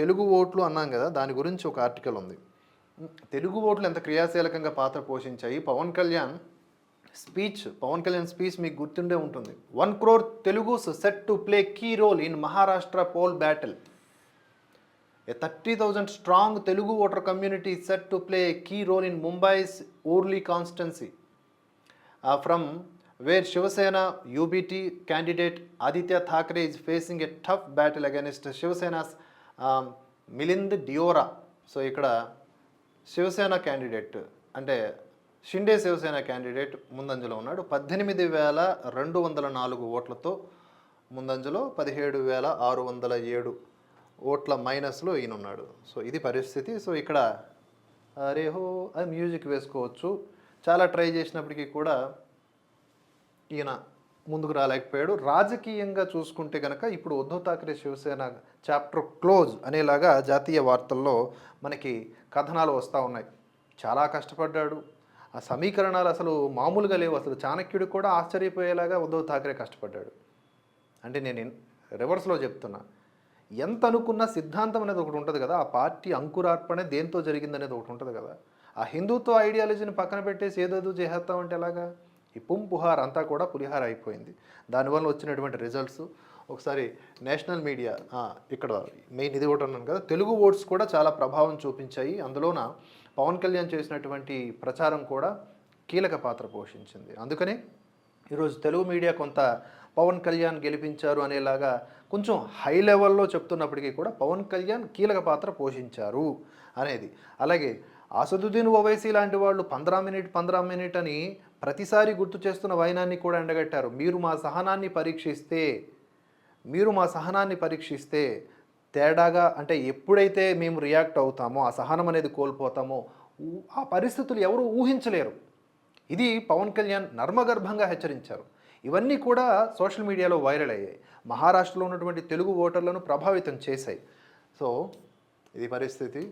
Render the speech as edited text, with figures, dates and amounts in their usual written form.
తెలుగు ఓట్లు అన్నాం కదా, దాని గురించి ఒక ఆర్టికల్ ఉంది. తెలుగు ఓట్లు ఎంత క్రియాశీలకంగా పాత్ర పోషించాయి. పవన్ కళ్యాణ్ స్పీచ్ మీకు గుర్తుండే ఉంటుంది. 1 crore Telugus set to play key role in Maharashtra poll battle. A 30,000 strong Telugu voter community is set to play a key role in Mumbai's Worli constituency, from where Shiva Sena UBT candidate Aditya Thackeray is facing a tough battle against Shiva Sena's Milind Diora. So, ikkada Shiva Sena candidate ante Shinde Shiv Sena candidate ముందంజలో ఉన్నాడు. 18,204 ఓట్లతో ముందంజలో, 17,607 ఓట్ల మైనస్లో ఈయన ఉన్నాడు. So ఇది పరిస్థితి. So ఇక్కడ రేహో అది మ్యూజిక్ వేసుకోవచ్చు. చాలా ట్రై చేసినప్పటికీ కూడా ఈయన ముందుకు రాలేకపోయాడు. రాజకీయంగా చూసుకుంటే కనుక ఇప్పుడు ఉద్ధవ్ ఠాక్రే శివసేన చాప్టర్ క్లోజ్ అనేలాగా జాతీయ వార్తల్లో మనకి కథనాలు వస్తూ ఉన్నాయి. చాలా కష్టపడ్డాడు. ఆ సమీకరణాలు అసలు మామూలుగా లేవు. అసలు చాణక్యుడికి కూడా ఆశ్చర్యపోయేలాగా ఉద్ధవ్ ఠాక్రే కష్టపడ్డాడు. అంటే నేను రివర్స్లో చెప్తున్నా, ఎంత అనుకున్న సిద్ధాంతం అనేది ఒకటి ఉంటుంది కదా, ఆ పార్టీ అంకురార్పణ దేంతో జరిగిందనేది ఒకటి ఉంటుంది కదా. ఆ హిందుత్వ ఐడియాలజీని పక్కన పెట్టేసి ఏదేదో చేసేస్తామంటే ఎలాగా? ఈ పుంపుహార్ అంతా కూడా పులిహార అయిపోయింది. దానివల్ల వచ్చినటువంటి రిజల్ట్స్ ఒకసారి నేషనల్ మీడియా, ఇక్కడ మెయిన్ ఇది ఒకటి అన్నాను కదా, తెలుగు ఓట్స్ కూడా చాలా ప్రభావం చూపించాయి. అందులోన పవన్ కళ్యాణ్ చేసినటువంటి ప్రచారం కూడా కీలక పాత్ర పోషించింది. అందుకనే ఈరోజు తెలుగు మీడియా కొంత పవన్ కళ్యాణ్ గెలిపించారు అనేలాగా కొంచెం హై లెవెల్లో చెప్తున్నప్పటికీ కూడా పవన్ కళ్యాణ్ కీలక పాత్ర పోషించారు అనేది. అలాగే అసదుద్దీన్ ఓవైసీ లాంటి వాళ్ళు 15 మినిట్ అని ప్రతిసారి గుర్తు చేస్తున్న వైనాన్ని కూడా ఎండగట్టారు. మీరు మా సహనాన్ని పరీక్షిస్తే తేడాగా, అంటే ఎప్పుడైతే మేము రియాక్ట్ అవుతామో, ఆ సహనం అనేది కోల్పోతామో, ఆ పరిస్థితులు ఎవరు ఊహించలేరు. ఇది పవన్ కళ్యాణ్ నర్మగర్భంగా హెచ్చరించారు. ఇవన్నీ కూడా సోషల్ మీడియాలో వైరల్ అయ్యాయి. మహారాష్ట్రలో ఉన్నటువంటి తెలుగు ఓటర్లను ప్రభావితం చేశాయి. సో ఇది పరిస్థితి.